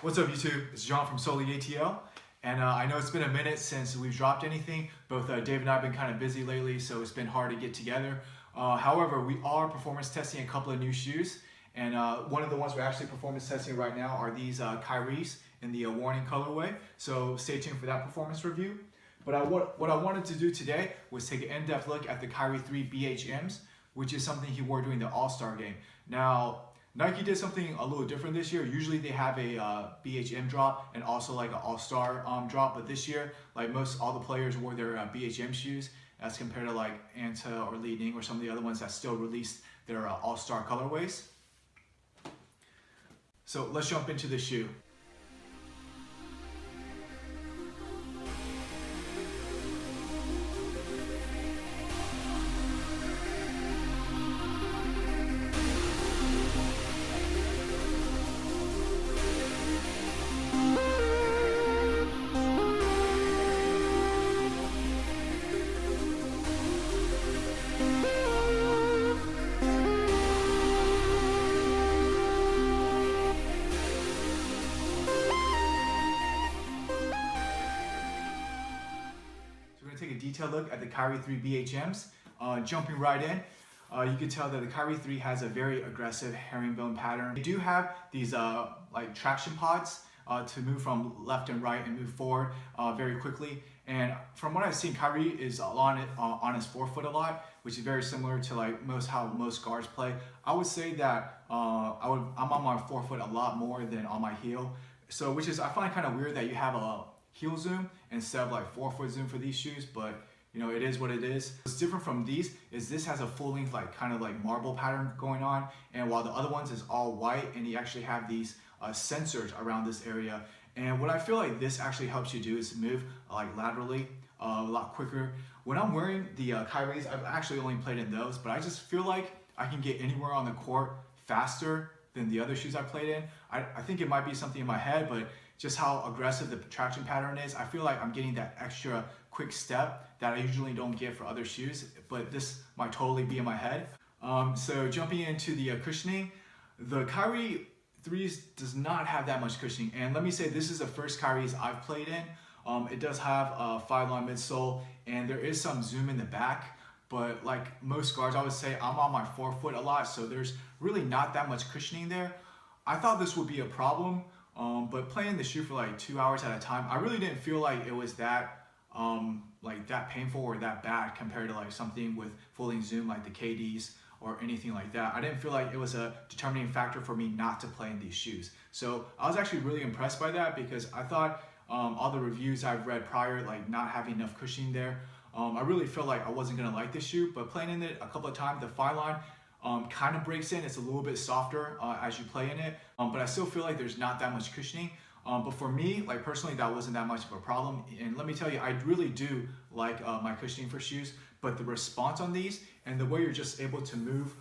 What's up YouTube? It's John from SolelyAtl, and I know it's been a minute since we've dropped anything. Both Dave and I have been kind of busy lately, so it's been hard to get together. However, we are performance testing a couple of new shoes, and one of the ones we're actually performance testing right now are these Kyries in the Warning colorway, so stay tuned for that performance review. But what I wanted to do today was take an in-depth look at the Kyrie 3 BHMs, which is something he wore during the All-Star game. Now, Nike did something a little different this year. Usually they have a BHM drop and also like an All-Star drop, but this year, like all the players wore their BHM shoes as compared to like Anta or Li Ning or some of the other ones that still released their All-Star colorways. So let's jump into the shoe. Take a detailed look at the Kyrie 3 BHMs. Jumping right in, you can tell that the Kyrie 3 has a very aggressive herringbone pattern. They do have these like traction pods to move from left and right and move forward very quickly. And from what I've seen, Kyrie is on his forefoot a lot, which is very similar to like how most guards play. I would say that I'm on my forefoot a lot more than on my heel. So which is I find kind of weird that you have a heel zoom instead of like forefoot zoom for these shoes, but you know, it is what it is. What's different from these is this has a full length like kind of like marble pattern going on, and while the other ones is all white, and you actually have these sensors around this area. And what I feel like this actually helps you do is move like laterally a lot quicker. When I'm wearing the Kyries, I've actually only played in those, but I just feel like I can get anywhere on the court faster than the other shoes I played in. I think it might be something in my head, but just how aggressive the traction pattern is, I feel like I'm getting that extra quick step that I usually don't get for other shoes, but this might totally be in my head. So jumping into the cushioning, the Kyrie 3s does not have that much cushioning, and let me say this is the first Kyries I've played in. It does have a 5-line midsole, and there is some zoom in the back, but like most guards, I would say I'm on my forefoot a lot, so there's really not that much cushioning there. I thought this would be a problem, but playing the shoe for like 2 hours at a time, I really didn't feel like it was that that painful or that bad compared to like something with fully zoom like the KDs or anything like that. I didn't feel like it was a determining factor for me not to play in these shoes. So I was actually really impressed by that, because I thought all the reviews I've read prior, like not having enough cushioning there, I really felt like I wasn't gonna like this shoe. But playing in it a couple of times, the 5-line kind of breaks in. It's a little bit softer as you play in it, but I still feel like there's not that much cushioning. But for me, like personally, that wasn't that much of a problem. And let me tell you, I really do like my cushioning for shoes, but the response on these and the way you're just able to move,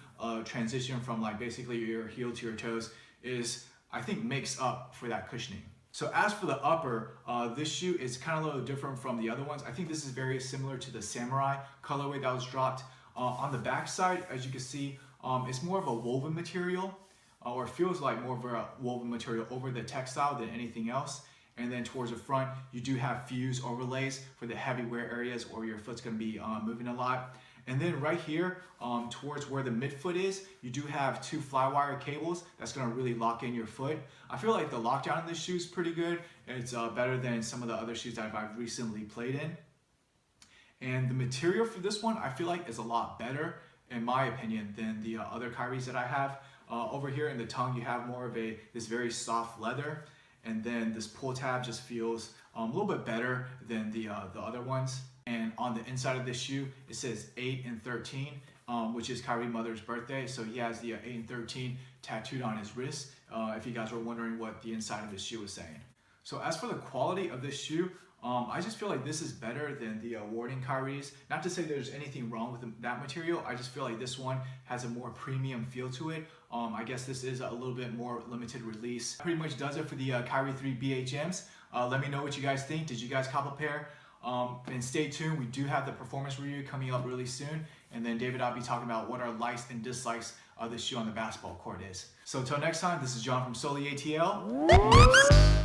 transition from like basically your heel to your toes is, I think, makes up for that cushioning. So as for the upper, this shoe is kind of a little different from the other ones. I think this is very similar to the Samurai colorway that was dropped. On the back side, as you can see, it's more of a woven material, or feels like more of a woven material over the textile than anything else. And then towards the front, you do have fuse overlays for the heavy wear areas or your foot's gonna be moving a lot. And then right here, towards where the midfoot is, you do have 2 flywire cables that's gonna really lock in your foot. I feel like the lockdown in this shoe is pretty good. It's better than some of the other shoes that I've recently played in. And the material for this one, I feel like is a lot better, in my opinion, than the other Kyries that I have. Over here in the tongue, you have more of this very soft leather, and then this pull tab just feels a little bit better than the other ones. And on the inside of this shoe, it says 8 and 13, which is Kyrie Mother's birthday. So he has the 8 and 13 tattooed on his wrist, if you guys were wondering what the inside of this shoe was saying. So as for the quality of this shoe, I just feel like this is better than the Warning Kyries. Not to say there's anything wrong with that material, I just feel like this one has a more premium feel to it. I guess this is a little bit more limited release. Pretty much does it for the Kyrie 3 BHMs. Let me know what you guys think. Did you guys cop a pair? And stay tuned, we do have the performance review coming up really soon. And then David, I'll be talking about what our likes and dislikes of the shoe on the basketball court is. So until next time, this is John from SolelyAtl.